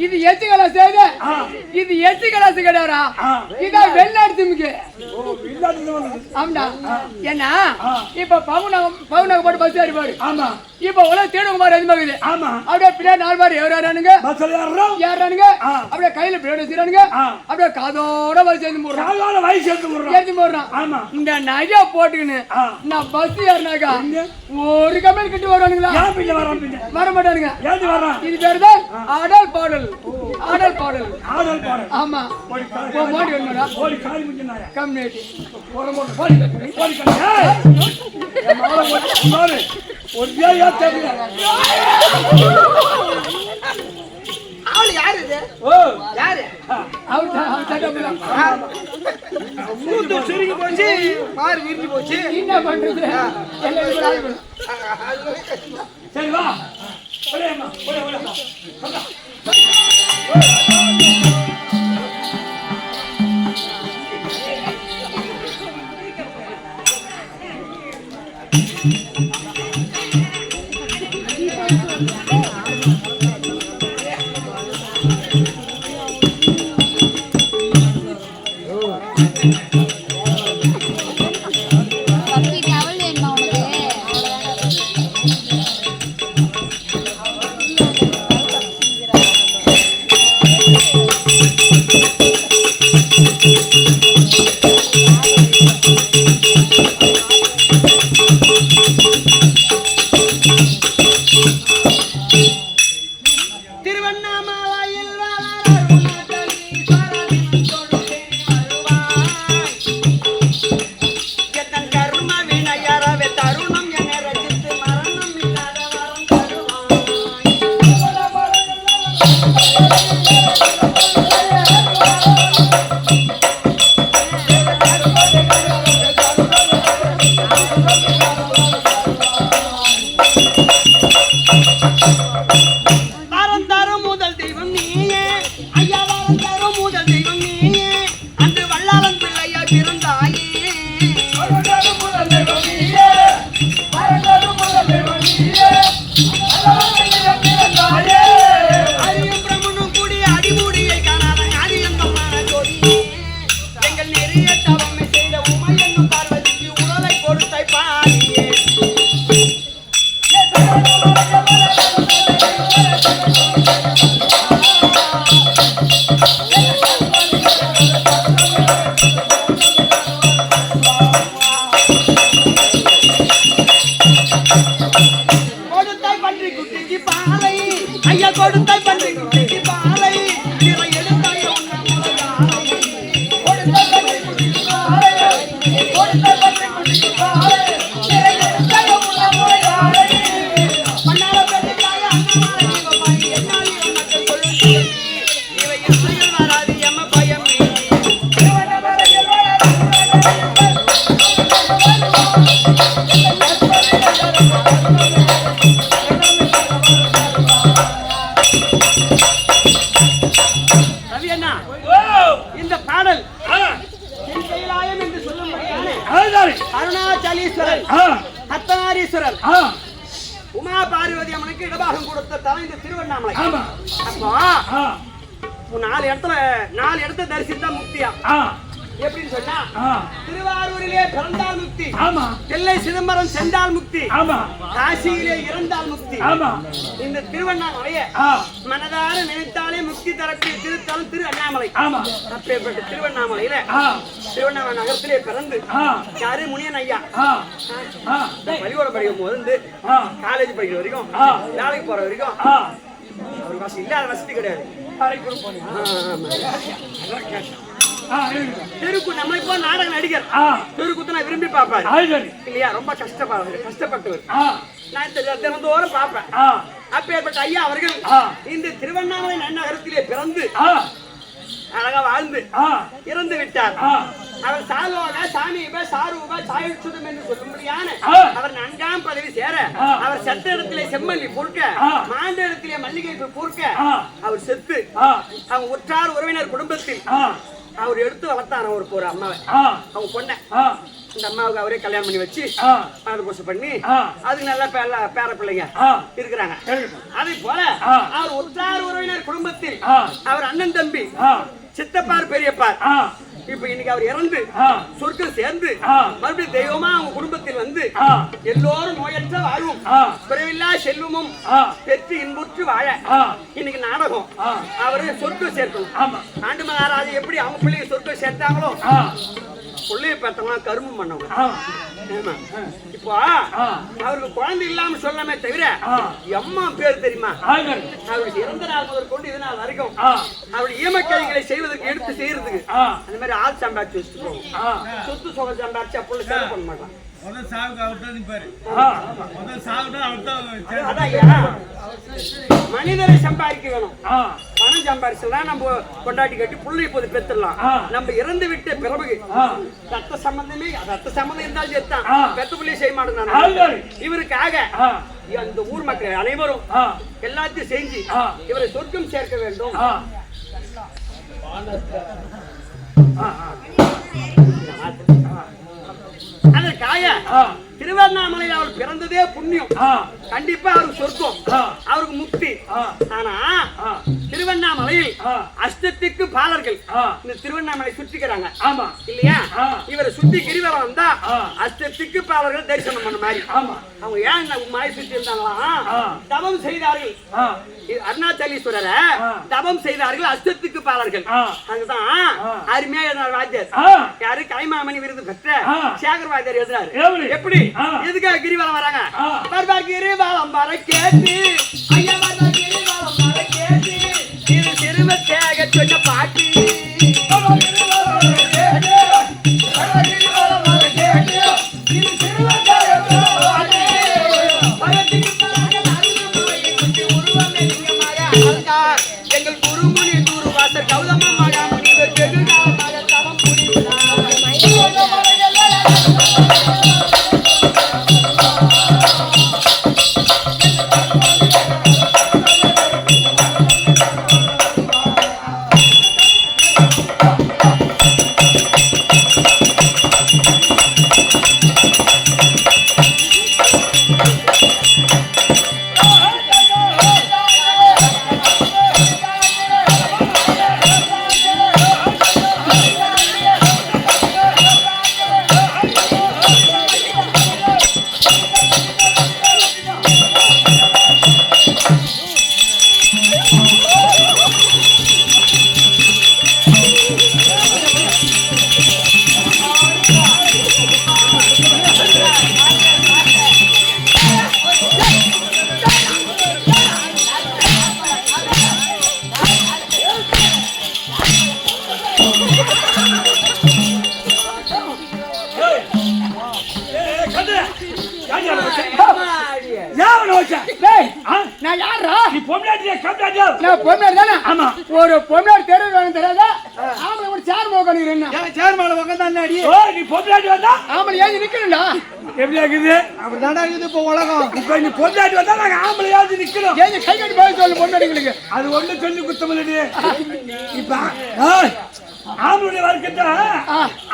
இது எச்சு கலாசு இது எச்சு கலாசு கிடையாரா இதான் வெளிநாடு திமுக்கு ஆமாடா என்ன இப்ப பவுனாக போட்டு பஸ் ஏறி பாரு இப்ப உலக தேடுங்க மாதிரி அதிகமாகுது அப்படியே பின்னாடி 4 பேர் ஏறானுங்க ஏறானுங்க அப்படியே கையில பிளேட் வச்சுறானுங்க அப்படியே காதோட போடுறான் இந்த நகையா போட்டுக்கின்னு நான் பஸ் ஏறினாக்கா ஒரு கம்பெனி கிட்ட வருவானுங்களா வர மாட்டானுங்க இது பேரு தான் ஆடல் பாடல் ஆமா போடி வரணும்டா கம்யூனிட்டி ஒரு ஏயா தெரியல ஆளு யாரு இது யாரு அவர் சட்டப்புல மூத்து சுருங்கி போச்சு மாறு விரிஞ்சு போச்சு என்ன பண்றது சரி வா போடேம்மா போடே தரம் முதல் தெய்வம் நீயே ஐயா இந்த பாடல் ஆ, என் கைலாயம் என்று சொல்லும்படியான அதுதானே. அருணாச்சலீஸ்வரர் ஆ, அர்த்தநாரீஸ்வரர் ஆ, உமா பார்வதி அம்மனுக்கு இடபாகம் கொடுத்த தலம் இந்த திருவண்ணாமலை. ஆமா. அப்போ ஆ, 4 இடத்த தரிசித்தா முக்தியா ஆ, எப்படின்னு சொன்னா ஆ, திருவாரூரிலே பிறந்தால் முக்தி, ஆமா, தில்லை சிதம்பரம் சென்றால் முக்தி, ஆமா, காசியிலே இறந்தால் முக்தி. ஆமா, இந்த திருவண்ணாமலையை ஆ, மனதார நினைத்தாலே முக்தி தரக்கூடிய திருத்தலம் திரு அண்ணாமலை. ஆமா, அப்பேற்பட்ட திருவண்ணாமலையில ஆ, திருவண்ணாமலை நகரத்திலே பிறந்து ஆ, யாரு முனியன் ஐயா ஆ, ஆ, பள்ளிக்கூடம் படிக்கும் போது ஆ, காலேஜ் படிக்கிற வரைக்கும் ஆ, வேலைக்கு போற வரைக்கும் ஆ, ஒரு வசதி இல்லாத வசதி கிடையாது. ஆ, இருக்கு. தெருக்கு நம்மளை போல நாடக நடிகர் ஆ, தெருக்குத்து நான் விரும்பி பார்ப்பாரு அதுதானே. இல்லையா, ரொம்ப கஷ்டப்பட்டவர். ஆ, நான் தினந்தோறும் பார்ப்பேன். ஆ, அப்பேற்பட்ட ஐயா அவர்கள் ஆ, இந்த திருவண்ணாமலை நன்னகரத்திலே பிறந்து ஆ, அழகா வாழ்ந்து ஆ, இறந்து விட்டார். ஆ, அவர் சால்வாக சாமீப சாரூப சாயுட்சுதம் என்று சொல்லும்படியான ஆ, அவர் 4ஆம் பதவி சேர ஆ, அவர் செத்த இடத்திலே செம்மல்லி பூர்க்க, ஆ, மாண்ட இடத்திலே மல்லிகை பூ பூர்க்க, ஆ, அவர் செத்து ஆ, அவங்க உற்றார் உறவினர் குடும்பத்தில் ஆ, அவர் எடுத்து வளர்த்தார். ஒரு அம்மாவை ஆ, அவங்க பொண்ணை ஆ, இந்த அம்மாவுக்கு அவரே கல்யாணம் பண்ணி வச்சு ஆ, பூசை பண்ணி ஆ, அதுக்கு நல்ல பேர பிள்ளைங்க ஆ, இருக்கிறாங்க. இருக்கு. அதே போல ஆ, அவர் உற்றார் உறவினர் குடும்பத்தில் ஆ, அவர் அண்ணன் தம்பி ஆ, சித்தப்பார் பெரியப்பார் ஆ, இப்ப இன்னைக்கு அவர் இறந்து ஆ, சொர்க்கம் சேர்ந்து ஆ, மறுபடியும் தெய்வமா அவங்க குடும்பத்தில் வந்து ஆ, எல்லோரும் நோயற்ற வாழ்வும் ஆ, குறைவில்லா செல்வமும் ஆ, பெற்று இன்புற்று வாழ ஆ, இன்னைக்கு நாடகம் ஆ, அவரு சொர்க்கம் சேர்க்கணும். ஆமா, ஆண்டு மகாராஜா எப்படி அவங்க பிள்ளைங்க சொர்க்கம் சேர்த்தாங்களோ ஆ, பிள்ளைய பார்த்தவங்க கருமம் பண்ணவங்க. ஆமா, ஆமா. இப்போ ஆ, அவருக்கு குழந்தை இல்லாம சொல்லாமே தவிர ஆ, அம்மா பேர் தெரியுமா? அதுதானே. அவருக்கு இறந்த நாள் முதல் கொண்டு இது நாள் வரைக்கும் ஆ, அவருடைய ஈமக்கழிகளை செய்வதற்கு எடுத்து செய்யறதுக்கு ஆ, அந்த மாதிரி ஆள் சம்பாதிச்சு வச்சுட்டு போவோம். ஆ, சொத்து சுகம் சம்பாதிச்சு அப்பொழுது செலவு பண்ண மாட்டான். முதல் சாவுக்கு அவர்தான் நிப்பாரு. ஆ, முதல் சாவுனா அவர்தான் அதான் ஐயா, மனிதரை சம்பாதிக்க வேணும். ஆ, பணம் சம்பாதிச்சதான் நம்ம கொண்டாட்டி கட்டி புள்ளை இப்போது பெத்துடலாம். ஆ. நம்ம இறந்து விட்ட பிறகு ஆ, ரத்த சம்பந்தம் இருந்தாலும் சேர்த்தான் ஆ. பெத்த புள்ளையை செய்ய அதுதானே. மாட்டேன். இவருக்காக ஆ, அந்த ஊர் மக்கள் அனைவரும் ஆ, எல்லாத்தையும் செஞ்சு ஆ, இவரை சொர்க்கம் சேர்க்க வேண்டும். ஆ, ஆ, அதற்காக ஆ, திருவண்ணாமலையில் அவர் பிறந்ததே புண்ணியம். ஆ, கண்டிப்பா அவருக்கு சொர்க்கம், ஆ, அவருக்கு முக்தி. ஆ, ஆனா ஆ, திருவண்ணாமலையில் ஆ, அஷ்டத்திற்கு பாலர்கள் ஆ, இந்த திருவண்ணாமலை சுற்றிக்கிறாங்க ஆமா, இல்லையா? ஆ, இவரை சுத்தி கிரிவலம் வந்தா ஆ, அஷ்டத்திற்கு பாலர்கள் தரிசனம் பண்ண மாதிரி. ஆமா, அவங்க ஏன் இந்த மலை சுற்றி இருந்தாங்களாம்? ஆ, தவம் செய்தார்கள். ஆ, அருணாச்சலீஸ்வரரை ஆ. தவம் செய்தார்கள் அஷ்டத்துக்கு பாலர்கள். ஆ, அங்கதான் ஆ. அருமையா எழுதினார் வாத்தியார். ஆ, யாரு? கலைமாமணி விருது பெற்ற ஆ. சேகர் வாத்தியார் எழுதினார். எப்படி? எப்படி? ஆ. எதுக்காக கிரிவலம் வராங்க? ஆ. பர்பா கிரிவலம் வர கேட்டு ஐயா பர்பா கிரிவலம் வர கேட்டு இது திரும்ப சேக சொன்ன பாட்டு. எங்கள் குருமுனி தூர்வாசர் கௌதம மகாமுனிவர் வெகுகாலமாக தவம் புரிந்தார். ஏய், ஏய், கதிர, யார் யார் வச்ச? அம்மாடியே. யார் உன்னை வச்ச? டேய், ஆ, நான் யாரா? நீ பொம்னாட்டியா, கம்னாட்டியா? நான் பொண்ணு தானே. ஆமா. ஒரு பொண்ணு தெரு வேணும் தெரியாதா? ஆமா, ஒரு சேர் உட்காந்துக்கிறேன் சேர் மேல உட்காந்து அடி ஓ நீ பொண்டாட்டி வந்தா ஆம்பளை ஏன் நிக்கணும்டா எப்படி இருக்குது அப்படிதான்டா இருக்குது இப்போ உலகம் இப்ப நீ பொண்டாட்டி வந்தா நாங்க ஆம்பளையாவது நிக்கணும் ஏன் கை கட்டி போய் சொல்லு பொண்டாடிங்களுக்கு அது ஒண்ணு சொல்லி குத்தமில்லடி இப்ப ஏய், ஆம்பளுடைய வர்க்கத்தை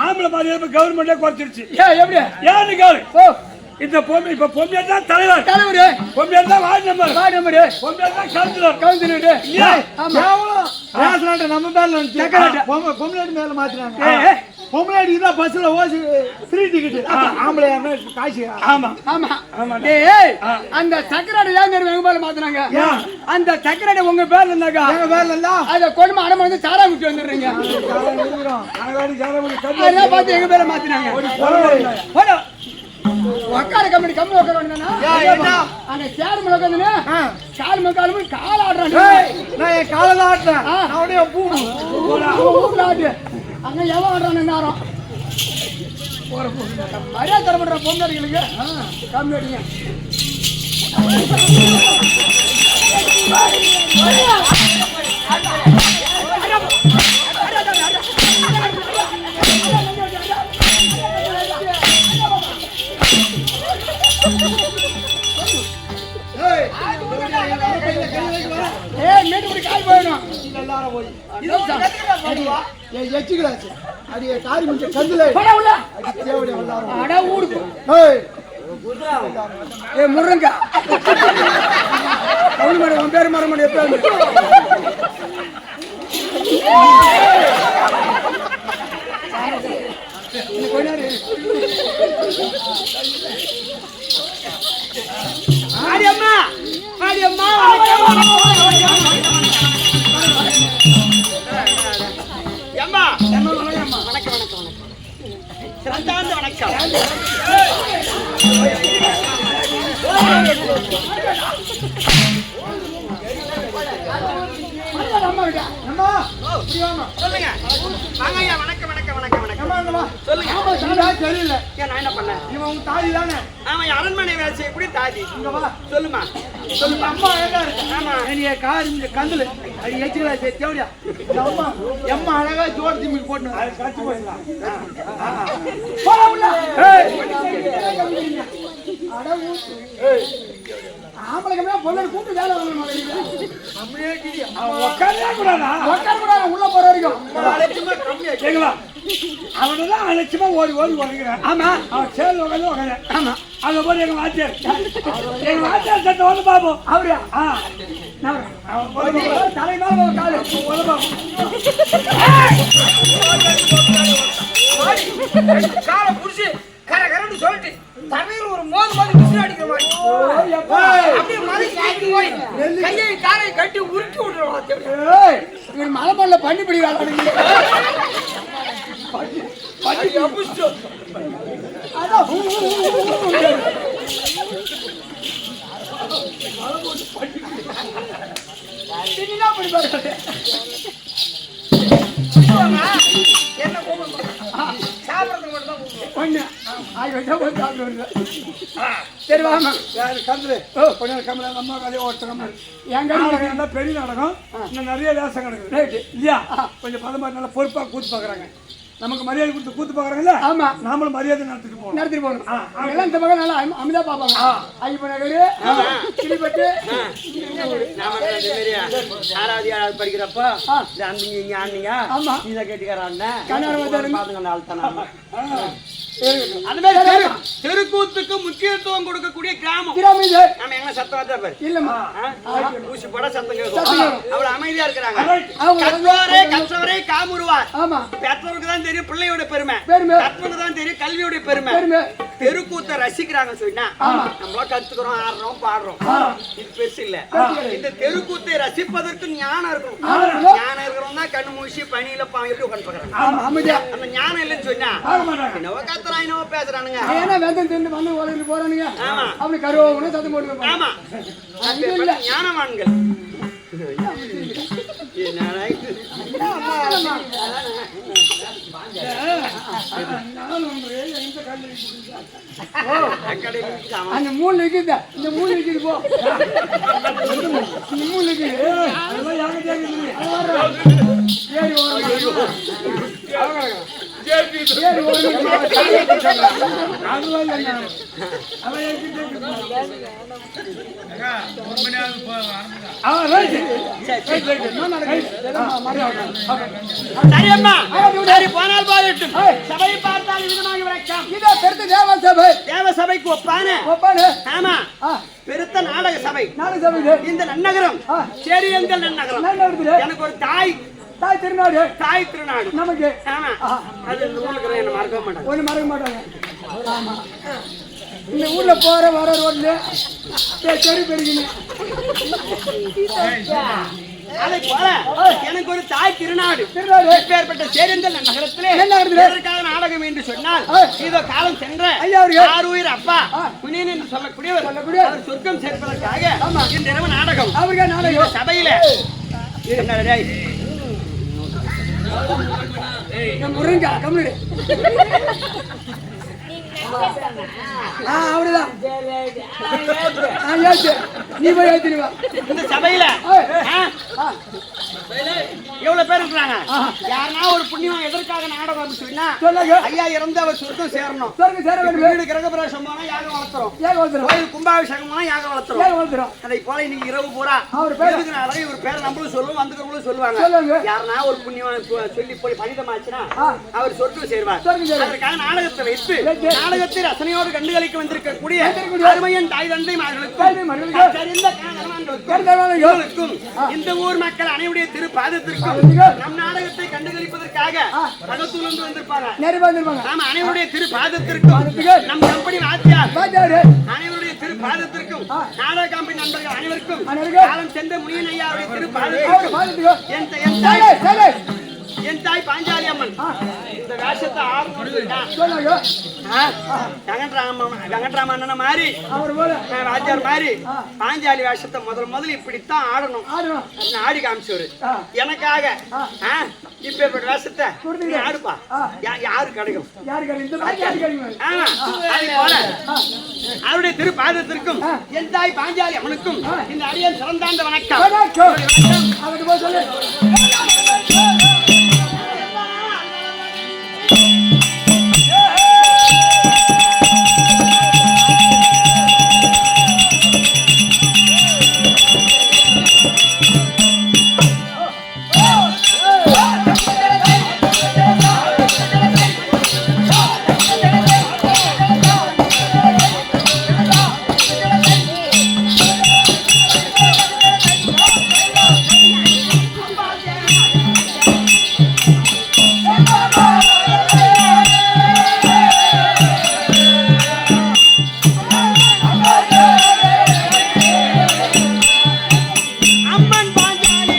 ஆம்பளை மாதிரி கவர்மெண்டே குறைச்சிருச்சு எப்படி ஏன்னு கேளு ஓ இந்த பொம்மை இப்ப பொம்மையா தான் தலைவர் தலைவரு பொம்மையா தான் வார்டு நம்பர் வார்டு நம்பரு பொம்மையா தான் கவுன்சிலர் கவுன்சிலரு ஆமா ரேஷன் நம்ம பேர்ல சக்கரை. பொம்பளாடி மேல மாத்தினாங்க ஏய், பொம்பளாடி தான் பஸ்ல ஓசி ஃப்ரீ டிக்கெட் ஆம்பளை யாருன்னா காசு ஆமா ஆமா டேய் அந்த சக்கரடை ஏன் தெரியும் எங்க பேர்ல மாத்துறாங்க அந்த சக்கரடை உங்க பேர்ல இருந்தாக்கா எங்க பேர்ல இல்ல அத கொண்டு அடமா வந்து சாரா குட்டி வந்துடுறீங்க அழகாடி ஜாதகம் அதான் பார்த்து எங்க பேர்ல மாத்தினாங்க போடா உட்கார கம்பெனி கம்மி உட்கார வேண்டானா அங்க சேர் மேல உட்காந்துன்னு கால் மக்காலும் கால் ஆடுறாங்க நான் என் காலையில ஆட்டேன் அவனே பூ ஊர்ல ஆடு அங்க எவன் ஆடுறான் நேரம் மரியாதை தரப்படுற பொம்னாடிகளுக்கு கம்மி அடிங்க மீட்டு காய் போயிடும் எல்லாரும் போய் எச்சுக்கிறாச்சு அது காரி முடிச்ச கந்துல அடி தேவடைய எல்லாரும் அட ஊருக்கு ஏய் ஏ முருங்க கவுனி மேடம் உன் பேர் மரம் எப்ப ஆடியம்மா ஆடியம்மா அம்மா வணக்கம் வணக்கம் வணக்கம் சிறந்தாந்த வணக்கம் சொல்லுங்க வாங்க ஐயா வணக்கம் வணக்கம் வணக்கம் வணக்கம் சொல்லுங்க தெரியல ஏன் நான் என்ன பண்ணேன் இவன் உங்க தாடி தானே ஆமா அரண்மனை வேலை செய்யக்கூடிய தாதி இங்க வா சொல்லுமா சொல்லுங்க அம்மா எங்க ஆமா என்னைய காரி முடிச்ச கந்துல அடி எச்சுக்கிறாச்சு தேவடியா அம்மா எம்மா அழகா ஜோடி திமிக்கு போட்டு காட்சி போயிடலாம் ஆம்பளைக்கு பொண்ணு கூப்பிட்டு வேலை வாங்கணும் உட்காரவே கூடாதா உட்கார கூட உள்ள போற வரைக்கும் கேங்களா அவனதான் அலட்சியமா ஓடி ஓடி உடைக்கிறான் ஆமா அவன் சேர்ந்து உட்காந்து உட்காந்து ஆமா அங்க போய் எங்க வாத்தியார் சட்டை வந்து பாப்போம் அவரு தலை மேல காலு காலை புடிச்சு கர கரன்னு சொல்லிட்டு தலையில ஒரு மோது மாதிரி பிசிறு அடிக்கிற மாதிரி அப்படியே மலை சாய்க்கு போய் கையை காலை கட்டி உருட்டி விட்டுருவான் இவர் மலை பண்ணல பண்ணி பிடிக்கிறாங்க என்ன கூப்பிடுங்க சாப்பிடறதுக்கு மட்டும் தான் கூப்பிடுவோம் சரி வாமா கந்துரு கொஞ்சம் கம்மி அம்மா கதையை ஓட்டுறோம் என் நாடகம் பெரிய நாடகம் இன்னும் நிறைய வேஷம் கிடக்குது இல்லையா கொஞ்சம் பதமா நல்லா பொறுப்பா கூத்து பாக்குறாங்க நமக்கு மரியாதை கொடுத்து கூத்து பாக்குறாங்கல்ல ஆமா நாமளும் மரியாதை நடத்திட்டு போகணும் நடத்திட்டு போகணும் எல்லாம் இந்த பக்கம் நல்லா அமிதா பாப்பாங்க ஐயப்ப நகரு கிளிப்பட்டு ஆறாவது ஏழாவது படிக்கிறப்ப அந்தீங்க இங்க ஆனீங்க ஆமா இதை கேட்டுக்கிறான்னு கண்ணாடி பாத்துங்க ஆள்தான் அந்த மாதிரி தெருக்கூத்துக்கு முக்கியத்துவம் கொடுக்கக்கூடிய கிராமம் கிராமம் இது நம்ம எங்க சத்தம் தான் பாரு இல்லம்மா ஊசி போட சத்தம் கேட்கும் அவ்வளவு அமைதியா இருக்கிறாங்க அவங்க கற்றவரே காமுறுவார் ஆமா பெற்றோருக்கு தான் தெரியும் பிள்ளையோட பெருமை பெருமை கற்றவருக்கு தான் தெரியும் கல்வியோட பெருமை பெருமை தெருக்கூத்தை ரசிக்கிறாங்க சொன்னா நம்மள கத்துக்கிறோம் ஆடுறோம் பாடுறோம் இது பெருசு இல்ல இந்த தெருக்கூத்தை ரசிப்பதற்கு ஞானம் இருக்கும் ஞானம் இருக்கிறவங்க தான் கண்ணு மூசி பனியில எப்படி உட்காந்து பாக்குறாங்க அந்த ஞானம் இல்லைன்னு சொன்னா என்னவோ கத்துறான் என்னவோ பேசுறானுங்க ஏன்னா வேந்தன் தின்னு வந்து உலகிட்டு போறானுங்க அப்படி கருவாங்கன்னு சத்தம் போட்டு ஆமா ஞானவான்கள் அந்த மூணு இருக்குது இந்த மூணு இருக்குது போ இந்த மூணு இருக்குது ஏறி ஏறு, ஒரு நிமிஷம். அதுதான் இல்லைங்க. அவன் ஏற்கிட்டு அக்கா, ஒரு மணியாவது ஆரம்பிக்கலாம். ரைட். சரி அம்மா சரி போனால் போகட்டும் சபையை பார்த்தால் விதமாக விளக்கம் இதோ பெருத்த தேவ சபை. தேவ சபைக்கு ஒப்பான ஒப்பானு. ஆமா ஆ, பெருத்த நாடக சபை நாடு சபை இது. இந்த நன்னகரம் ஆ. சேரியந்தல் நன்னகரம் நல்ல இடத்துல. எனக்கு ஒரு தாய் தாய் திருநாடு தாய் திருநாடு நமக்கு ஆமா அது இந்த ஊர்ல இருக்கிற என்ன மறக்க மாட்டாங்க ஒண்ணு மறக்க மாட்டாங்க. ஆமா, இந்த ஊர்ல போற வர ரோட்ல தெரு பெருகினு. அதை போல எனக்கு ஒரு தாய் திருநாடு திருநாடு. இப்பேற்பட்ட சேரியந்தல் நகரத்திலே என்ன நகரத்திலே? எதற்காக நாடகம் என்று சொன்னால் ஆ. இதோ காலம் சென்ற ஐயா அவர்கள். ஆறுயிர் அப்பா ஆ. குனியன் என்று சொல்லக்கூடியவர் சொல்லக்கூடிய. அவர் சொர்க்கம் சேர்ப்பதற்காக இன்றிரவு நாடகம் அவருக்கு இந்த நாடகம். சபையில என்ன டேய்? முருங்கா கம்முனு. அவருதான். ஏத்து நீ போய் ஏத்திடுவா. இந்த சபையில ஆ? எவ்வளவு பேர் இருக்கிறாங்க யாருன்னா ஒரு புண்ணியம் எதற்காக நாடகம் அப்படின்னு சொன்னா சொல்லுங்க. ஐயா இறந்து அவர் சொர்க்கம் சேரணும் சொர்க்கம் சேர வேண்டும். வீடு கிரகப்பிரவேசம் போனா யாகம் வளர்த்துறோம் ஏக வளர்த்துறோம். கோயில் கும்பாபிஷேகம் போனா யாகம் வளர்த்துறோம் ஏக வளர்த்துறோம். அதை போல இன்னைக்கு இரவு பூரா அவர் பேர் எதுக்குனால இவர் பேர் நம்மளும் சொல்லுவோம் வந்துக்கிறவங்களும் சொல்லுவாங்க சொல்லுங்க. யாருன்னா ஒரு புண்ணியம் சொல்லி போய் பலிதமாச்சுன்னா ஆ. அவர் சொர்க்கம் சேர்வார் சொர்க்கம் சேருவார். அதற்காக நாடகத்தை வைத்து வைத்து. நாடகத்தை ரசனையோடு கண்டுகளிக்க வந்திருக்கக்கூடிய அருமையன் தாய் தந்தை தாய் மகளுக்கும். தெரிந்த கணவன்களுக்கும் கருத்தவனுக்கும். உங்களுக்கும் இந்த ஊர் மக்கள் அனைவருடைய திருப்பாதத்திற்கும் நம் நாடகத்தை கண்டுகளிப்பதற்காக பகத்தூர்ந்து வந்திருப்பாங்க நேரமா வந்திருப்பாங்க. நாம அனைவருடைய திருப்பாதத்திற்கும் நம் கம்பெனி வாத்தியார் பாஜாரு. அனைவருடைய திருப்பாதத்திற்கும் நாடக கம்பெனி நண்பர்கள் அனைவருக்கும் அனைவருக்கும். காலம் சென்ற முனியன் ஐயாவுடைய அவர் திருப்பாதத்திற்கும் பாத்துக்கோ. என் தாய் பாஞ்சாலி அம்மன் இந்த வேஷத்தை சொல்லுங்க. வெங்கட்ராம அண்ணன் மாதிரி அவர் போல வாத்தியார் மாதிரி பாஞ்சாலி வேஷத்தை முதல்ல இப்படித்தான் ஆடணும் ஆடுவோம். அப்படின்னு ஆடி காமிச்சவரு ஆ. எனக்காக இப்ப வேஷத்தை நீ ஆடுப்பா ஆ. யாரு கிடைக்கும் யாரு கிடைக்கும்? இந்த மாதிரி யாரு கிடைக்கும்? ஆமா அது போல அவருடைய திருப்பாதத்திற்கும் என் தாய் பாஞ்சாலி அம்மனுக்கும் இந்த அடியன் சிறந்தாண்ட வணக்கம் வணக்கம். அவர்கிட்ட போய் சொல்லு. அம்மன் பாஞ்சாலி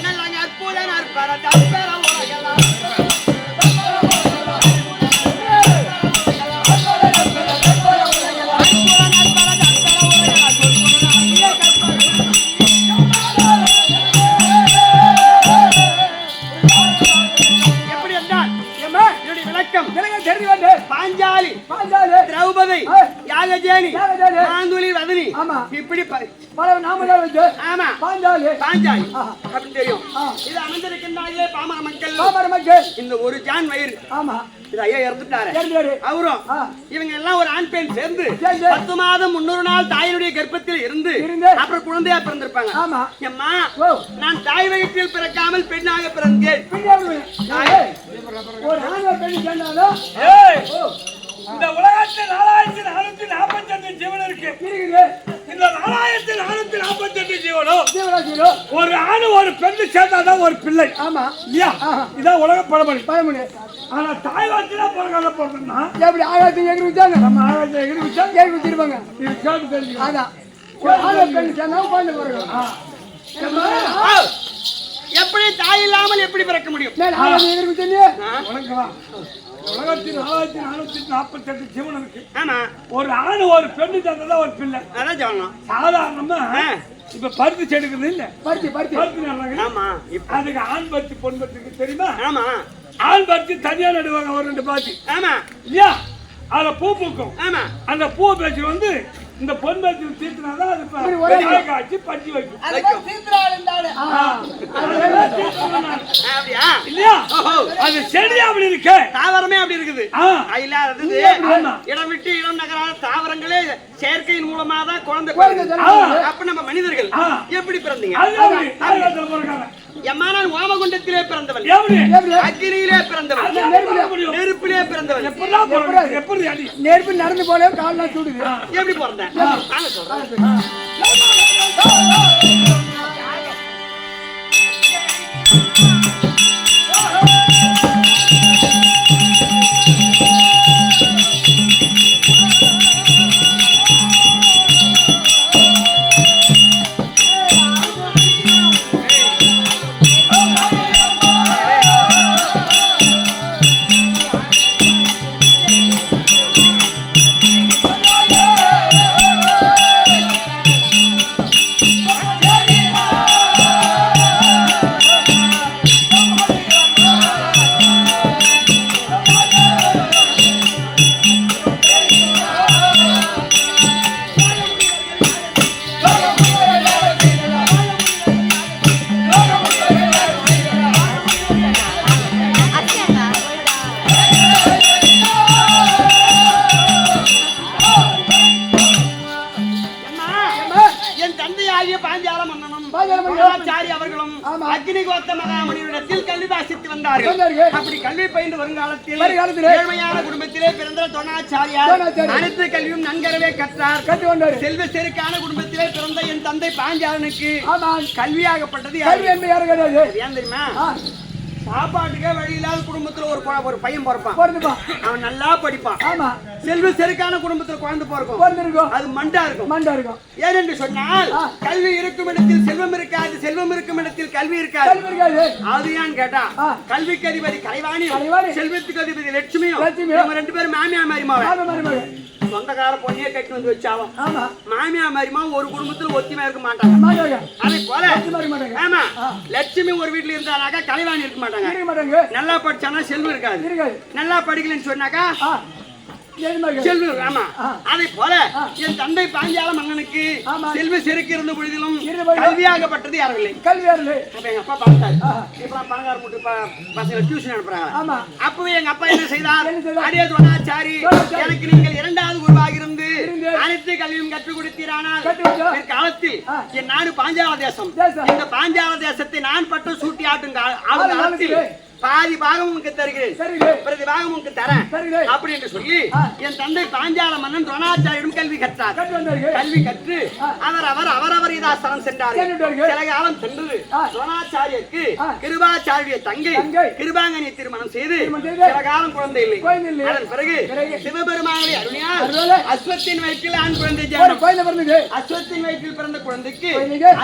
நல்ல அற்புத நற்பர தற்பர உலகெல்லாம் எப்படி என்றால் ஏம்மா, என்னுடைய விளக்கம் எனக்கு தெரிஞ்சு வந்து. பாஞ்சாலி பாஞ்சாலு. திரௌபதி ஆ. யாகஜேனி யாகஜேனி. மாந்துளி வதனி ஆமா. இப்படி பல நாமதான் வச்சு. ஆமா பாஞ்சாலு. பாஞ்சாலி ஆ. அப்படின்னு தெரியும் ஆ. இது அமைந்திருக்கின்றார்களே பாமர மக்கள் பாமர மக்கள். இந்த ஒரு ஜான் வயிறு ஆமா. இது ஐயா இறந்துட்டாரு தெரிஞ்சாரு. அவரும் ஆ. இவங்க எல்லாம் ஒரு ஆண் பெண் சேர்ந்து சேர்ந்து. 10 மாதம் 300 நாள் தாயினுடைய கர்ப்பத்தில் இருந்து இருந்து. அப்புறம் குழந்தையா பிறந்திருப்பாங்க ஆமா. எம்மா ஓ. நான் தாய் வயிற்றில் பிறக்காமல் பெண்ணாக பிறந்தேன் பின்னாடி ஏய், ஒரு ஆண் ஒரு பெண் சேர்ந்தாலும் ஏய், ஓ, இந்த உலகத்தில் 4448 ஜீவன் இருக்கு. இருக்குது. இந்த 4448 ஜீவனும் ஜீவராசிகளோ ஒரு ஆணு ஒரு பெண்ணு சேர்ந்தாதான் ஒரு பிள்ளை. ஆமா இல்லையா? இதான் உலக பழமொழி. பழமொழி. ஆனா தாய் வார்த்தையில பிறகால போறதுன்னா எப்படி ஆகாயத்தை எகிரி வச்சாங்க நம்ம ஆகாயத்தை எகிரி வச்சா கேள்வி வச்சிருப்பாங்க. இது கேட்டு தெரிஞ்சுக்கலாம். அதான் ஒரு ஆளை பெண் சேர்ந்தா குழந்தை பிறகு எப்படி தாய் இல்லாமல் எப்படி பிறக்க முடியும்? ஆகாயத்தை எகிரி வச்சேன்னு உலகவா? உலகத்தில் 4448 ஜீவன் இருக்கு. ஆமா, ஒரு ஆணு ஒரு பெண்ணு சேர்ந்ததான் ஒரு பிள்ளை. அதான் சொல்லணும். சாதாரணமா இப்ப பருத்தி செடுக்குது இல்ல, பருத்தி பருத்தி நடுறாங்க. ஆமா, அதுக்கு ஆண் பருத்தி பொன் பருத்திக்கு தெரியுமா? ஆமா, ஆண் பருத்தி தனியா நடுவாங்க ஒரு 2 பாத்தி. ஆமா, இல்லையா? அதுல பூ பூக்கும். ஆமா. அந்த பூ பேச்சு வந்து இந்த பொன் பருத்தி தீர்த்தினாதான் அது காய் காய்ச்சி பறிச்சு வைக்கும். அப்படியா? இல்லையா? ஓஹோ. அது செடி அப்படி இருக்கு. தாவரமே அப்படி இருக்குது. இல்லாதது ஆமா. இடம் விட்டு இடம் நகராத தாவரங்களே செயற்கையின் மூலமா தான் குழந்தை குழந்தை பிறக்குது. அப்ப நம்ம மனிதர்கள் எப்படி பிறந்தீங்க? அது அப்படி ஆயிரத்துல பிறக்காங்க. எம்மானால் ஓமகுண்டத்திலே பிறந்தவள், எப்படி அக்கினியிலே பிறந்தவள், நெருப்பிலே பிறந்தவள். எப்படிதான் பிறகு? எப்படி அடி? நெருப்பு நடந்து போல கால்லாம் சுடுது. எப்படி பிறந்தேன்? நாங்க சொல்றோம். அவர்களும் அக்னி கோத்த மகாமுனிவரிடத்தில் கல்வி வாசித்து வந்தார்கள். அப்படி கல்வி பயின்று வருங்காலத்தில் ஏழ்மையான குடும்பத்திலே பிறந்த துரோணாச்சாரியார் அனைத்து கல்வியும் நன்கரவே கற்றார். செல்வ செருக்கான குடும்பத்திலே பிறந்த என் தந்தை பாஞ்சாலனுக்கு கல்வியாகப்பட்டது ஏன் தெரியுமா? சாப்பாட்டுக்கே வழி இல்லாத குடும்பத்துல ஒரு பையன் பிறப்பான், அவன் நல்லா படிப்பான். செல்வ செருக்கான குடும்பத்துல குழந்தை பிறக்கும், அது மண்டா இருக்கும். ஏனென்று சொன்னால் கல்வி இருக்கும் இடத்தில் செல்வம் இருக்காது, செல்வம் இருக்கும் இடத்தில் கல்வி இருக்காது. அது ஏன்னு கேட்டா கல்விக்கு அதிபதி கலைவாணி, செல்வத்துக்கு அதிபதி லட்சுமியும், நம்ம 2 பேரும் மாமியா மாறிமாவே சொந்தக்கார பொண்ணையே கட்டி வந்து வச்சாவும் மாமியா மாறிமா ஒரு குடும்பத்துல ஒத்துமையா இருக்க மாட்டாங்க. அதே போல ஆமா, லட்சுமி ஒரு வீட்டுல இருந்தானாக்கா கலைவாணி இருக்க மாட்டாங்க. நல்லா படிச்சானா செல்வம் இருக்காது, நல்லா படிக்கலன்னு சொன்னாக்கா செல்வம். ஆமா, அதே போல என் தந்தை பாஞ்சால மன்னனுக்கு செல்வ செருக்கு இருந்த பொழுதிலும் கல்வியாகப்பட்டது யாரில்லை. அப்ப எங்க அப்பா பார்த்தாரு, இப்ப பணக்கார முட்டு பசங்க டியூஷன் அனுப்புறாங்க. அப்பவே எங்க அப்பா என்ன செய்தார்? அடியே துரோணாச்சாரி, எனக்கு நீங்கள் 2வது குருவாக இருந்து அனைத்து கல்வியும் கற்றுக் கொடுத்தீரானால் காலத்தில் என் நாடு பாஞ்சால தேசம், இந்த பாஞ்சால தேசத்தை நான் பட்டு சூட்டி ஆட்டும் காலத்தில் பாதி பாகம் உங்களுக்கு தருகிறேன், பிரதி பாகம் உங்களுக்கு தரேன் அப்படி என்று சொல்லி என் தந்தை பாஞ்சால மன்னன் துரோணாச்சாரியிடம் கல்வி கற்றார். கல்வி கற்று அவரவர் இதாஸ்தலம் சென்றார்கள். சில காலம் சென்றது துரோணாச்சாரியருக்கு கிருபாச்சாரிய தங்கை கிருபாங்கனை திருமணம் செய்து சில காலம் குழந்தை இல்லை. அதன் பிறகு சிவபெருமானை அருளியால் அஸ்வத்தின் வயிற்றில் ஆண் குழந்தை ஜெயம். அஸ்வத்தின் வயிற்றில் பிறந்த குழந்தைக்கு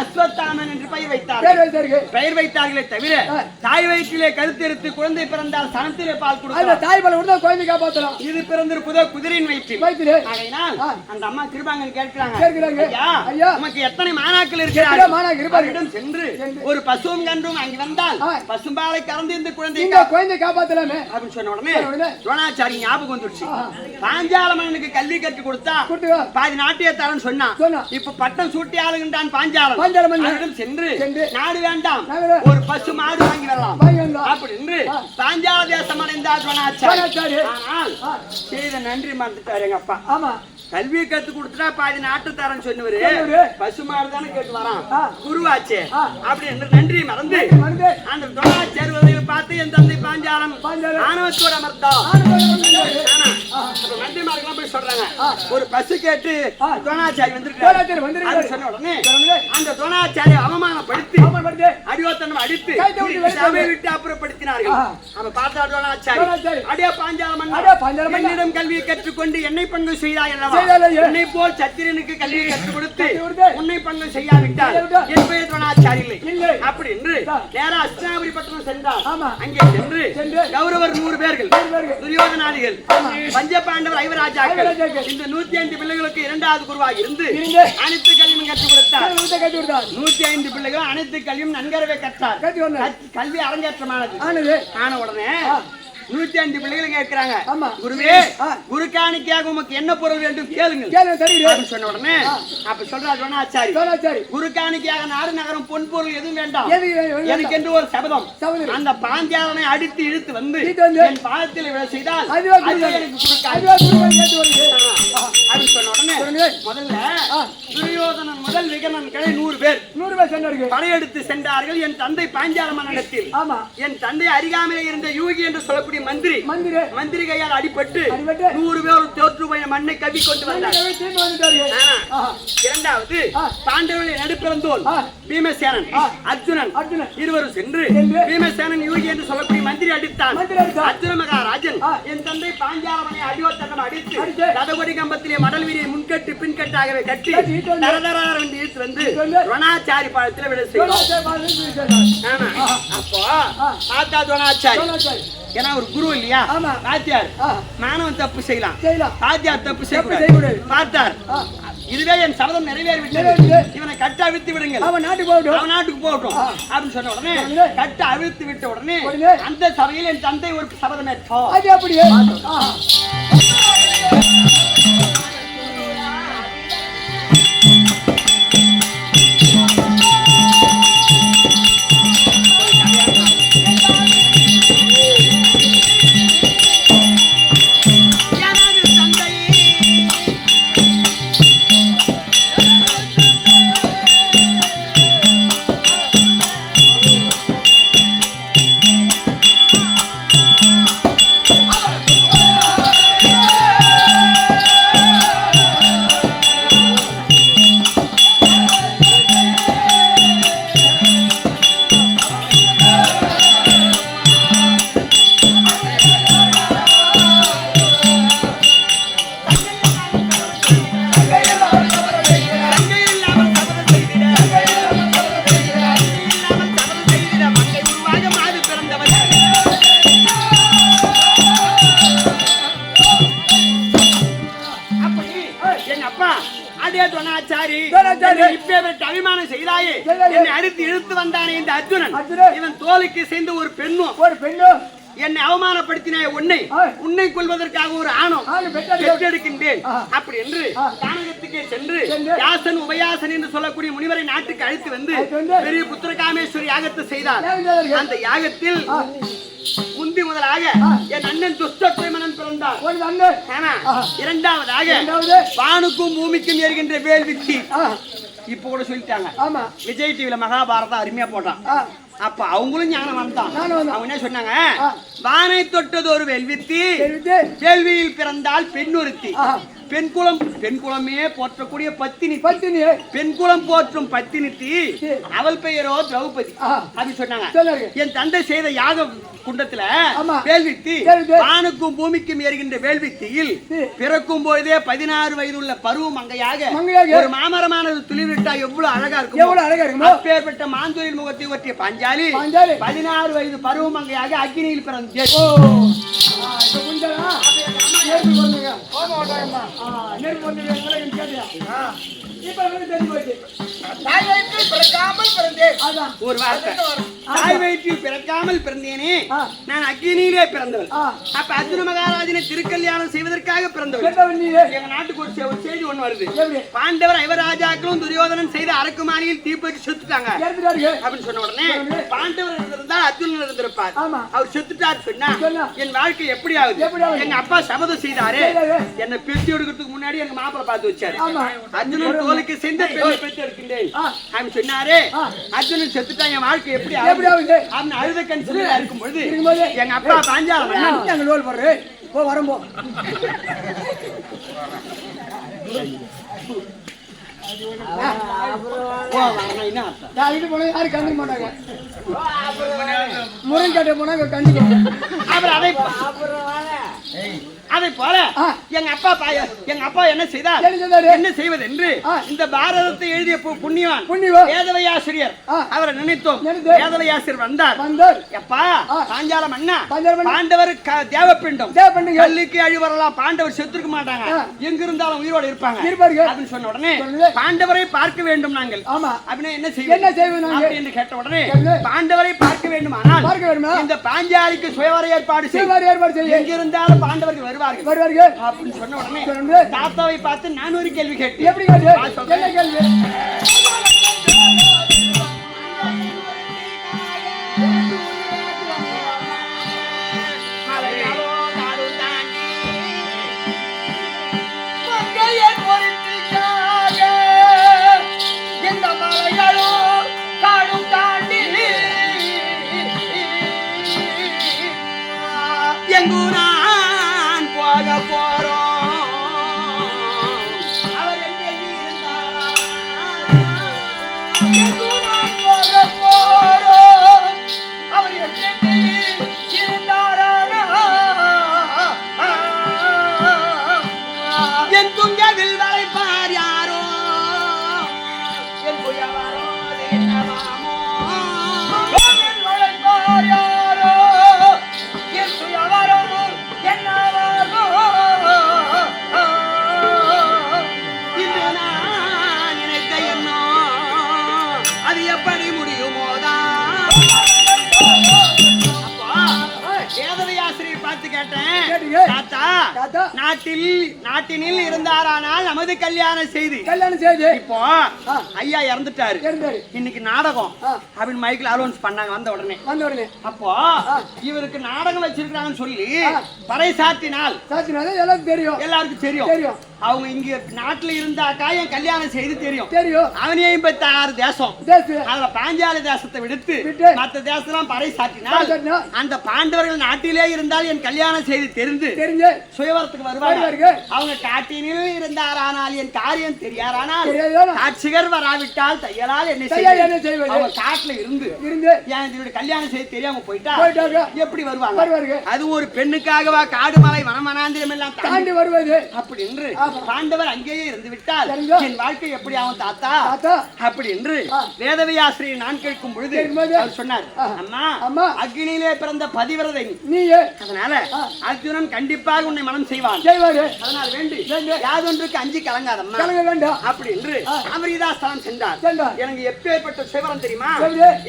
அஸ்வத்தாமன் என்று பெயர் வைத்தார்களே தவிர தாய் வயிற்றிலே கருத்து குழந்தை பிறந்தால் சனத்திலே பால் கொடுக்கலாம், தாய் பால் கொடுத்தா குழந்தை காப்பாற்றலாம். இது பிறந்திருப்பதோ குதிரையின் வயிற்றில். ஆகையினால் அந்த அம்மா கிருபாங்கன் கேட்கிறாங்க, ஐயா உமக்கு எத்தனை மாணாக்கள் இருக்கிறார்கள்? சென்று ஒரு பசுவும் கன்றும் அங்கே வந்தால் பசும்பாலை கறந்து இந்த குழந்தை காப்பாற்றலாமே அப்படின்னு சொன்ன உடனே துரோணாச்சாரி ஞாபகம் வந்துடுச்சு. பாஞ்சால மன்னனுக்கு கல்வி கற்றுக் கொடுத்தா பாதி நாட்டிய தரன்னு சொன்னான். இப்ப பட்டம் சூட்டி ஆளுகின்றான் பாஞ்சாலம். சென்று நாடு வேண்டாம், ஒரு பசு மாடு வாங்கி வரலாம் அப்படி என்று பாஞ்சால தேசம் அடைந்தார் துரோணாச்சாரி. ஆனால் செய்த நன்றி மறந்துட்டாரு எங்க அப்பா. கல்வியை கத்து கொடுத்துட்டா பாதி நாட்டு தரேன்னு சொன்னவரு பசுமாடு தானே கேட்டு வரான், குருவாச்சே அப்படி என்று நன்றி மறந்து அந்த துரோணாச்சாரி பார்த்து என் தந்தை பாஞ்சாலம் ஆணவத்தோடு அமர்த்தா. அப்ப மந்திரிமார்கள்லாம் போய் சொல்றாங்க ஒரு பசு கேட்டு துரோணாச்சாரி வந்திருக்காரு சொன்ன உடனே அந்த துரோணாச்சாரியை அவமானப்படுத்தி அடியோத்தனம் அடித்து சபையை விட்டு அப்புறப்படுத்தினார்கள். அவ பார்த்தா துரோணாச்சாரி அடியா பாஞ்சால மன்னன் என்னிடம் கல்வியை கற்றுக்கொண்டு என்னை பங்கு செய்தாய் அல்லவா? என்னை போல் சத்திரனுக்கு கல்வியை கற்றுக் கொடுத்து உன்னை பங்கு செய்யாவிட்டால் என் பெயர் துரோணாச்சாரி இல்லை அப்படி என்று நேரா அஸ்தினாபுரி பட்டணம் சென்றார். அங்கே சென்று கௌரவர் 100 பேர்கள், துரியோதனாதிகள், பஞ்சபாண்டவர், ஐவராஜாக்கள், இந்த 105 பிள்ளைகளுக்கு 2வது குருவாக இருந்து அனைத்து கல்வியும் கற்றுக் கொடுத்தார். 105 பிள்ளைகள் அனைத்து கல்வியும் நன்கரவே கற்றார். கல்வி அரங்கேற்றமானது. ஆன உடனே 105 பிள்ளைகள் கேட்கிறாங்க, குருவே குருக்காணிக்கையாக உமக்கு என்ன பொருள் வேண்டும் கேளுங்க சொன்ன உடனே அப்ப சொல்றாரு துரோணாச்சாரி, குருக்காணிக்கையாக நாடு நகரம் பொன் பொருள் எதுவும் வேண்டாம், எனக்கு என்று ஒரு சபதம். அந்த பாஞ்சாலனை அடித்து இழுத்து வந்து என் பாதத்தில் விழ செய்தால் அது சொன்ன உடனே முதல்ல துரியோதனன் முதல் விகனன் கடை 100 பேர் படையெடுத்து சென்றார்கள். என் தந்தை பாஞ்சால மன்னனிடத்தில் என் தந்தை அருகாமையில் இருந்த யூகி என்று சொல்லக்கூடிய மந்திரி கையால் அடிபட்டு 100 பேர் தோற்று போய் மண்ணை கவி கொண்டு வந்தார். இரண்டாவது பாண்டவர்களை நடுப்பிறந்தோல் பீமசேனன், அர்ஜுனன் இருவரும் சென்று பீமசேனன் யூகி என்று சொல்லக்கூடிய மந்திரி அடித்தான். அர்ஜுன மகாராஜன் என் தந்தை பாஞ்சாலமனை அடியோத்தனம் அடித்து ரதகொடி கம்பத்திலே மடல் வீரியை முன்கட்டு பின்கட்டாகவே கட்டி தரதரார் என்று இழுத்து வந்து துரோணாச்சாரி பாதத்தில் விட செய்தார். அப்போ ஆத்தா துரோணாச்சாரி ஏன்னா ஒரு குரு இல்லையா, பாத்தியார் மாணவன் தப்பு செய்யலாம், பாத்தியார் தப்பு செய்யக்கூடாது. பார்த்தார் இதுவே என் சபதம் நிறைவேறிவிட்டது, இவனை கட்ட அவிழ்த்து விடுங்கள், அவன் நாட்டுக்கு போகட்டும் அப்படின்னு சொன்ன உடனே கட்ட அவிழ்த்து விட்ட உடனே அந்த சபையில் என் தந்தை ஒரு சபதம் ஏற்றார். அபிமானம் செய்தாயே என்னை அடித்து இழுத்து வந்தானே இந்த அர்ஜுனன், இவன் தோலுக்கு சேர்ந்த ஒரு பெண்ணும் என்னை அவமானப்படுத்தினாய், உன்னை கொள்வதற்காக ஒரு ஆணம் பெற்றெடுக்கின்றேன் அப்படி என்று கானகத்துக்கே சென்று யாசன் உபயாசன் என்று சொல்லக்கூடிய முனிவரை நாட்டுக்கு அழைத்து வந்து பெரிய புத்திரகாமேஸ்வரி யாகத்தை செய்தார். அந்த யாகத்தில் முந்தி முதலாக என் அண்ணன் துஷ்டமனன் பிறந்தார். இரண்டாவதாக வானுக்கும் பூமிக்கும் ஏறுகின்ற வேல்வித்தி இப்ப கூட சொல்லிட்டாங்க. விஜய் டிவில மகாபாரதம் அருமையா போட்டான். அப்ப அவங்களும் ஞானம் வந்தான். அவங்க என்ன சொன்னாங்க, வானை தொட்டது ஒரு வேல்வித்தி, வேள்வியில் பிறந்தால் பெண் ஒருத்தி, பெண் குலமே போற்றக்கூடிய பத்தினி, பெண் குலம் போற்றும் பத்தினித்தி, அவள் பெயரோ திரௌபதி அப்படி சொன்னாங்க. என் தந்தை செய்த யாக குண்டத்துல வேள்வித்தி வானுக்கும் பூமிக்கும் ஏறுகின்ற வேள்வித்தியில் பிறக்கும் போதே 16 வயது உள்ள பருவ மங்கையாக ஒரு மாமரமானது துளிர்விட்டா எவ்வளவு அழகா இருக்கும். அப்பேற்பட்ட மாந்தொழில் முகத்தை ஒற்றிய பாஞ்சாலி 16 வயது பருவ மங்கையாக அக்னியில் பிறந்தது. ஒரு வார்த்தை, தாய் வயிற்றில் பிறக்காமல் பிறந்தேனே, நான் அக்னியிலே பிறந்தவள். அப்ப அர்ஜுன மகாராஜனை திருக்கல்யாணம் செய்வதற்காக பிறந்தவள். எங்க நாட்டுக்கு ஒரு செய்தி ஒண்ணு வருது, பாண்டவர் ஐவராஜாக்களும் துரியோதனன் செய்த அரக்குமாரியில் தீப்பற்றி செத்துட்டாங்க அப்படின்னு சொன்ன உடனே பாண்டவர் இருந்திருந்தா அர்ஜுனன் இருந்திருப்பார். அவர் செத்துட்டார் சொன்னா என் வாழ்க்கை எப்படி ஆகுது? எங்க அப்பா சபதம் செய்தாரு, என்னை பெற்று எடுக்கிறதுக்கு முன்னாடி எங்க மாப்பிளை பார்த்து வச்சாரு. அர்ஜுனன் தோலுக்கு சென்ற பெற்று எடுக்கின்றேன் அப்படின்னு சொன்னாரு. அர்ஜுனன் செத்துட்டா என் வாழ்க்கை எப்படி ஆகுது அப்படின்னு அழுத கண் சொல்லி இருக்கும் பொழுது எங்க அப்பா பாஞ்சாலம் போ வரம்போ. அதுக்கு போனா யாரும் கண்டுக்க மாட்டாங்க. முருங்கட்டை போனா கண்டுக்க. அதை போல எங்க அப்பா என்ன செய்தார், என்ன செய்வது என்று இந்த பாரதத்தை எழுதிய புண்ணியவான் வேதவையாசிரியர் அவரை நினைத்தோம். வேதவையாசிரியர் வந்தார். எப்பா பாஞ்சால மன்னா, பாண்டவர் தேவப்பிண்டம், கல்லுக்கு அழி வரலாம், பாண்டவர் செத்துருக்க மாட்டாங்க, எங்க இருந்தாலும் உயிரோடு இருப்பாங்க அப்படின்னு சொன்ன உடனே பாண்டவரை பார்க்க வேண்டும் நாங்கள் அப்படின்னா என்ன செய்வது என்று கேட்ட உடனே பாண்டவரை பார்க்க வேண்டுமானால் இந்த பாஞ்சாலிக்கு சுயவர ஏற்பாடு செய்ய, எங்க இருந்தாலும் பாண்டவர்கள் வருவார்கள் அப்படின்னு சொன்ன உடனே தாத்தாவை பார்த்து நான் ஒரு கேள்வி கேட்டேன். எப்படி கேள்வி? எங்குனான் போக போறோம், அவர் எங்கே இருந்தாரா, என் துங்கவில் வளைப்பார் யாரோ, என் புயவாரோ என்னவாமோ, வளைப்பார் யாரோ, என் புயவாரோ என்னவாமோ, இன்று நான் நினைத்த எண்ணோ அது எப்படி முடியுமோதான். வேதவையாசிரியர் பார்த்து கேட்டேன், தாத்தா நாட்டினில் இருந்தாரானால் நமது கல்யாணம் செய்து இப்போ ஐயா இறந்துட்டாரு, இன்னைக்கு நாடகம் அப்படின்னு மைக்கில் அலௌன்ஸ் பண்ணாங்க. வந்த உடனே அப்போ இவருக்கு நாடகம் வச்சிருக்காங்கன்னு சொல்லி பறை சாத்தினால் எல்லாருக்கும் தெரியும். அவங்க இங்க நாட்டுல இருந்தாக்கா என் கல்யாணம் செய்து தெரியும். அவனே 56 தேசம், அதுல பாஞ்சாலி தேசத்தை விடுத்து மற்ற தேசம் பறை சாத்தினால் அந்த பாண்டவர்கள் நாட்டிலே இருந்தால் என் கல்யாணம் செய்து தெரிந்து சுயவரத்துக்கு வருவாங்க. அவங்க காட்டினில் இருந்தாரானால் என் காரியம் தெரியாரானால் காட்சிகர் வராவிட்டால் தையலால் என்ன செய்வது, அவங்க காட்டுல இருந்து என்னுடைய கல்யாணம் செய்து தெரியாம போயிட்டா எப்படி வருவாங்க? அது ஒரு பெண்ணுக்காகவா காடு மலை வனமனாந்திரம் எல்லாம் தாண்டி வருவது அப்படி என்று பாண்டவர் அங்கேயே இருந்து விட்டால் என் வாழ்க்கை எப்படி ஆகும் தாத்தா அப்படி என்று வேதவையாசிரியர் நான் கேட்கும் பொழுது அவர் சொன்னார், அம்மா அக்னியிலே பிறந்த பதிவிரதை நீ, அதனால அர்ஜுனன் கண்டிப்பாக உன்னை மனம் செய்வான், அதனால் வேண்டி யாதொன்றுக்கு அஞ்சி கலங்காதம்மா அப்படி என்று அமரிதாஸ்தலம் சென்றார். எனக்கு எப்பேற்பட்ட சிவரம் தெரியுமா,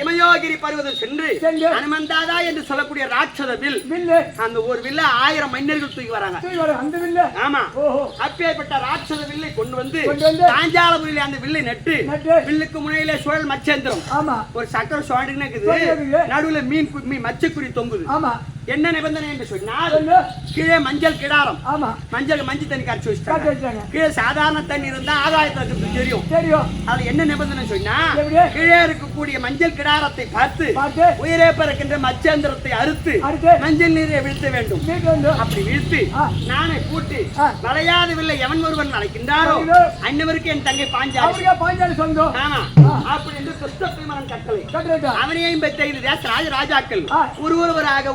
இமயோகிரி பருவதம் சென்று அனுமந்தாதா என்று சொல்லக்கூடிய ராட்சத வில், அந்த ஒரு வில்ல 1000 மன்னர்கள் தூக்கி வராங்க. ஆமா, அப்பேற்பட்ட ராட்சத வில்லை கொண்டு வந்து காஞ்சாலபுரியில அந்த வில்லை நட்டு வில்லுக்கு முனையிலே சுழல் மச்சேந்திரம், ஒரு சக்கர சுவாண்டுன்னு இருக்குது, நடுவுல மீன் மச்சக்குறி தொங்குது. என்ன நிபந்தனை என்று சொன்னால் கீழே மஞ்சள் கிடாரம், மஞ்சள் தண்ணி கரைச்சி வச்சுட்டாங்க. கீழே சாதாரண தண்ணி இருந்தா ஆதாயத்துக்கு தெரியும். அதுல என்ன நிபந்தனை சொன்னா கீழே இருக்கக்கூடிய மஞ்சள் கிடாரத்தை பார்த்து உயிரே பிறக்கின்ற மச்சேந்திரத்தை அறுத்து மஞ்சள் நீரை வீழ்த்த வேண்டும். அப்படி வீழ்த்தி நானே கூட்டி வளையாதவில்லை எவன் ஒருவன் அழைக்கின்றாரோ அன்னவருக்கு என் தங்கை பாஞ்சாலி சொந்தம். ஆமா, அப்படி என்று கிருஷ்ண பிரிமரன் கட்டளை அவனையும் பெற்ற தேச ராஜாக்கள் ஒருவராக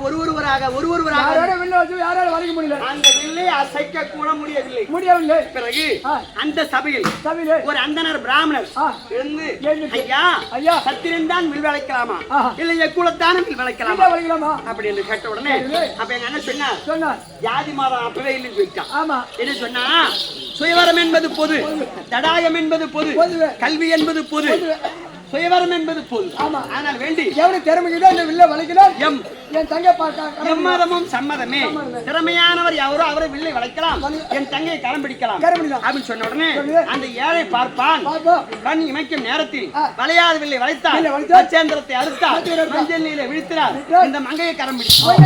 அந்த வில்லை அசைக்க கூட முடியவில்லை. பிறகு அந்த சபையில் ஒரு அந்தனர் பிராமணர் இருந்து, ஐயா சத்திரன் வில் வளைக்கலாமா இல்ல குலத்தான வில் வளைக்கலாமா அப்படி என்று கேட்ட உடனே அப்ப எங்க அண்ணன் சொன்னார், ஜாதி மதம் அப்பவே இல்லைன்னு சொல்லிட்டான். என்ன சொன்னா, சுயவரம் என்பது பொது, தடாயம் என்பது பொது, கல்வி என்பது பொது, சுயவரம் என்பது பொது. ஆனால் வேண்டி எவ்வளவு திறமைக்குதான் என் தங்கை எம்மதமும் சம்மதமே, திறமையானவர் யாரோ அவரை வில்லை வளைக்கலாம், என் தங்கையை கரம் பிடிக்கலாம் அப்படின்னு சொன்ன உடனே அந்த ஏழை பார்ப்பான், கண் இமைக்கும் நேரத்தில் வளையாத வில்லை வளைத்தால் மச்சேந்திரத்தை அறுத்தால் மஞ்சள் நீரை விழித்தார், இந்த மங்கையை கரம் பிடித்தார்.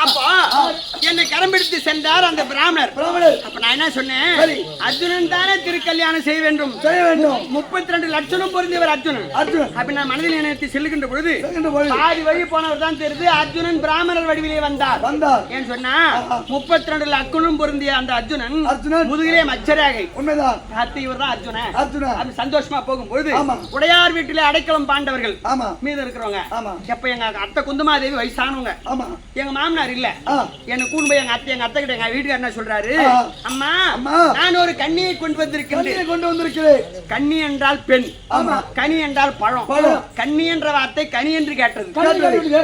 அப்போ என்னை கரம்பிடித்து சென்றார் அந்த பிராமணர். அப்ப நான் என்ன சொன்னேன், அர்ஜுனன் தானே திருக்கல்யாணம் செய்ய வேண்டும். 32 லட்சணம் பொருந்தியவர் அர்ஜுனன். அப்ப நான் மனதில் நினைத்து செல்லுகின்ற பொழுது பாதி வழி போனவர் தான் தெரியுது அர்ஜுனன் பிராமணர் வடிவிலே வந்தார். ஏன்னு சொன்னா 32 லட்சணம் பொருந்திய அந்த அர்ஜுனன் முதுகிலே மச்சராகை. உண்மைதான். இவர் தான் அர்ஜுனன். அப்படி சந்தோஷமா போகும்போது உடையார் வீட்டிலே அடைக்கலம் பாண்டவர்கள் மீது இருக்கிறவங்க. எப்ப எங்க அத்தை குந்தமாதேவி வயசானவங்க, எங்க மாமனார் இல்ல, என்ன கூண்டு போய் எங்க அத்தை கிட்ட எங்க வீட்டுக்காரர் என்ன சொல்றாரு, அம்மா நான் ஒரு கன்னியை கொண்டு வந்திருக்கிறேன். கன்னி என்றால் பெண், கனி என்றால் பழம். கன்னி என்ற வார்த்தை கனி என்று கேட்டது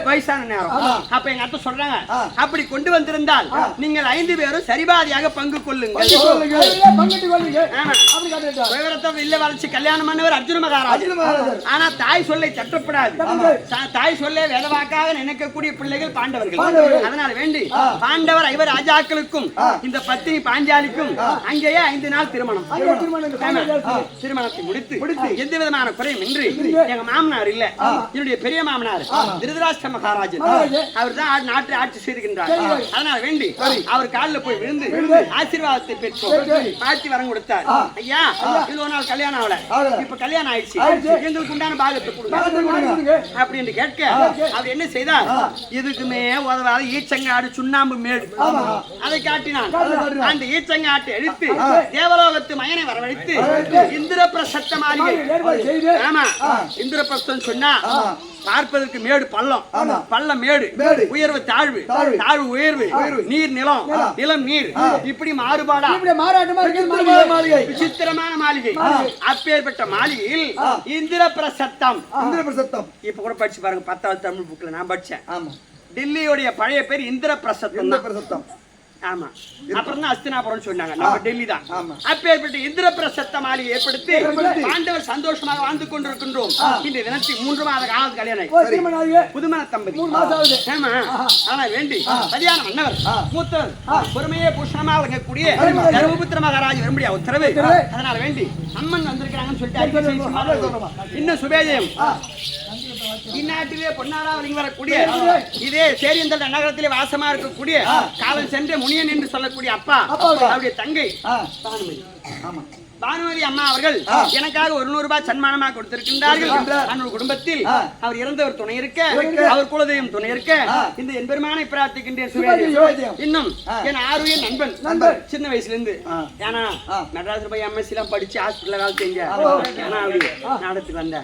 வயசான நேரம். அப்ப எங்க அத்தை சொல்றாங்க, அப்படி கொண்டு வந்திருந்தால் நீங்கள் 5 பேரும் சரிபாதியாக பங்கு கொள்ளுங்கள். இல்ல வளர்ச்சி கல்யாணம் பண்ணவர் அர்ஜுன மகாராஜர். ஆனா தாய் சொல்லை தட்டப்படாது. தாய் சொல்லை வேதவாக்காக நினைக்கக்கூடிய பிள்ளைகள் பாண்டவர்கள். அதனால வேண்டி பாண்டவர் 5 ராஜாக்களுக்கும் இந்த பத்தினி பாஞ்சாலிக்கும் அங்கேயே 5 நாள் திருமணம். திருமணத்தை முடித்து எந்த விதமான குறையும் இன்றி எங்க மாமனார் இல்ல, என்னுடைய பெரிய மாமனார் திருதராஷ்டிர மகாராஜன், அவர் தான் நாட்டை ஆட்சி செய்கின்றார். அதனால வேண்டி அவர் காலில் போய் விழுந்து ஆசீர்வாதத்தை பெற்றோம். பாட்டி வரம் கொடுத்தார், ஐயா இவ்வளவு நாள் கல்யாணம் ஆகல, இப்ப கல்யாணம் ஆயிடுச்சு, எங்களுக்கு உண்டான பாகத்தை கொடுங்க அப்படின்னு கேட்க அவர் என்ன செய்தார், இதுக்குமே உதவாத ஈச்சங்காடு சுண்ணாம்பு மேடு அதை காட்டினான். அந்த ஈச்சங்காட்டை எடுத்து தேவலோகத்து மயனை வரவழைத்து இந்திரபிரசத்த மாளிகை. ஆமா, இந்திரபிரசம் சொன்னா பார்ப்பதற்கு மேடு பள்ளம், பள்ளம் மேடு, உயர்வு தாழ்வு, தாழ்வு உயர்வு, நீர் நிலம், நிலம் நீர், இப்படி மாறுபாடா விசித்திரமான மாளிகை. அப்பேற்பட்ட மாளிகையில் இந்திரபிரசத்தம். இப்ப கூட படிச்சு பாருங்க, 10வது தமிழ் புக்ல நான் படிச்சேன். டெல்லியோடைய பழைய பேர் இந்திரபிரசத்தம். ஆமா, அப்புறம் தான் அஸ்தினாபுரம் சொன்னாங்க, நம்ம டெல்லி தான். அப்பேற்பட்ட இந்திரபிரசத்த மாளிகை ஏற்படுத்தி பாண்டவர் சந்தோஷமாக வாழ்ந்து கொண்டிருக்கின்றோம். இந்த தினத்தில் 3 மாத காலம் கல்யாணம், புதுமண தம்பதி. ஆமா, ஆனா வேண்டி சரியான மன்னவர் மூத்தவர் பொறுமையே பூஷணமாக இருக்கக்கூடிய தர்மபுத்திர மகாராஜ் வரும்படியா உத்தரவு. அதனால வேண்டி அம்மன் வந்திருக்கிறாங்கன்னு சொல்லிட்டு இன்னும் சுபேஜயம் இந்நாட்டிலே பொன்னாரா வரக்கூடிய இதே சேரியந்தல் நகரத்திலே வாசமா இருக்கக்கூடிய காலம் சென்ற முனியன் என்று சொல்லக்கூடிய அப்பா அவருடைய தங்கை பானுமதி அம்மா அவர்கள் எனக்காக 100 ரூபாய் சன்மானமாக கொடுத்திருக்கின்றார்கள். அந்த குடும்பத்தில் அவர் இறந்தவர் துணை இருக்க, அவர் குலதெய்வம் துணை இருக்க இந்த என்பெருமானை பிரார்த்திக்கின்றேன். இன்னும் என் ஆர்வம் நண்பன் சின்ன வயசுல இருந்து, ஏன்னா மெட்ராஸ் போய் எம்எஸ்சி எல்லாம் படிச்சு ஹாஸ்பிட்டல்ல வேலை செஞ்ச, ஏன்னா அப்படி நாடத்துக்கு வந்த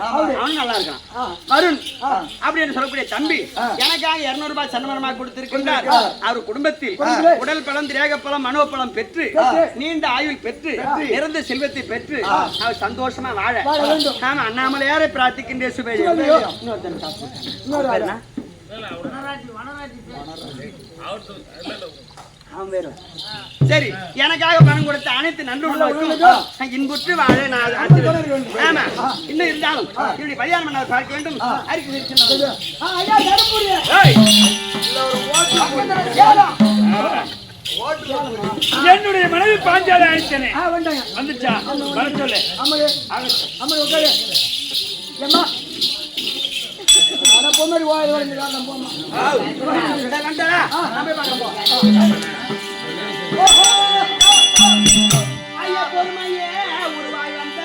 அவன் நல்லா இருக்கான் வருண் அப்படின்னு சொல்லக்கூடிய தம்பி எனக்காக 200 ரூபாய் சன்மானமாக கொடுத்திருக்கின்றார். அவர் குடும்பத்தில் உடல் பலம், திரேக பலம், மனோபலம் பெற்று நீண்ட ஆயுள் பெற்று இறந்த செல்வத்தை பெற்று அவர் சந்தோஷமா வாழ நாம அண்ணாமலையாரை பிரார்த்திக்கின்ற சுபேஜம். சரி, எனக்காக பணம் கொடுத்த அனைத்து நண்பர்களுக்கும் இன்புற்று வாழ நான் ஆமா. இன்னும் இருந்தாலும் இப்படி பரிகாரம் பண்ண பார்க்க வேண்டும். என்னுடைய மனைவி பாஞ்சாலி அழைத்தனே வந்துச்சா வர சொல்லு. பொம்மரி ஐயா பொறுமையே உருவாய் வந்த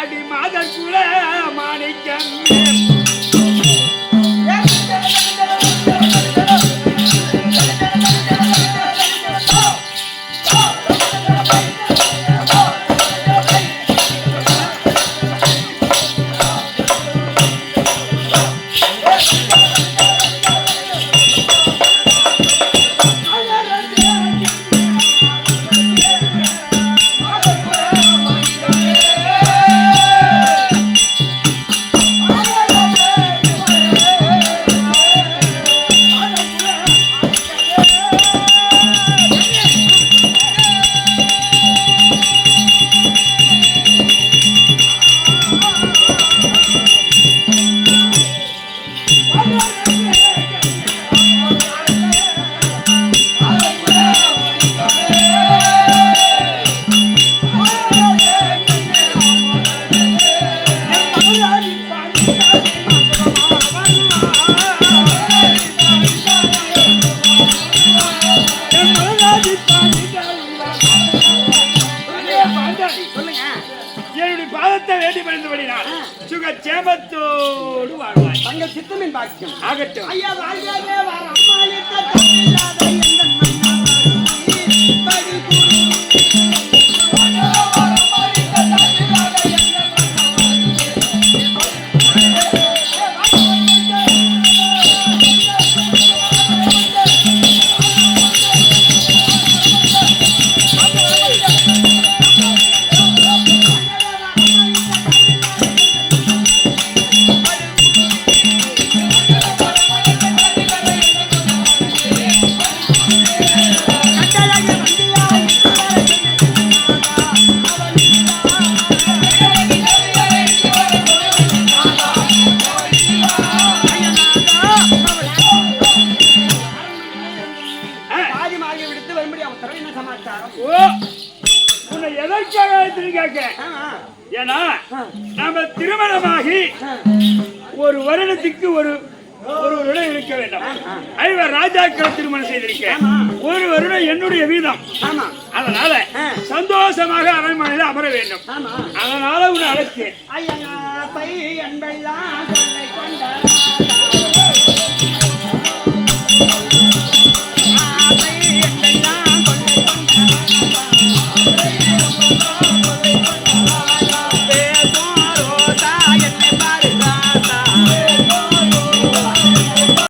அடி மாதர் குல மாணிக்கம் வரத்தை வேண்டி பணிந்தபடினால் சுக சேமத்தோடு வாழ்வாய். தங்கள் சித்தமின் பாக்கியம் ஆகட்டும். ஐயா வாழ்வாயே வர அம்மாளித்த தமிழாத எங்கள் மன்னவாசி படி குரு பாதி மாளிகை விடுத்து வரும்படி அவன் தர என்ன சமாச்சாரம்? ஓ, உன்னை எதற்காக அழைத்துன்னு கேட்கிறேன். ஏன்னா நாம திருமணமாகி ஒரு வருடத்துக்கு ஒரு வருடம் இருக்க வேண்டும். ஐவர் ராஜாக்கள் திருமணம் செய்திருக்கேன். ஒரு வருடம் என்னுடைய வீதம். அதனால சந்தோஷமாக அரண்மனையில் அமர வேண்டும். அதனால உன்னை அழைத்தேன். ஐயா பை அன்பெல்லாம்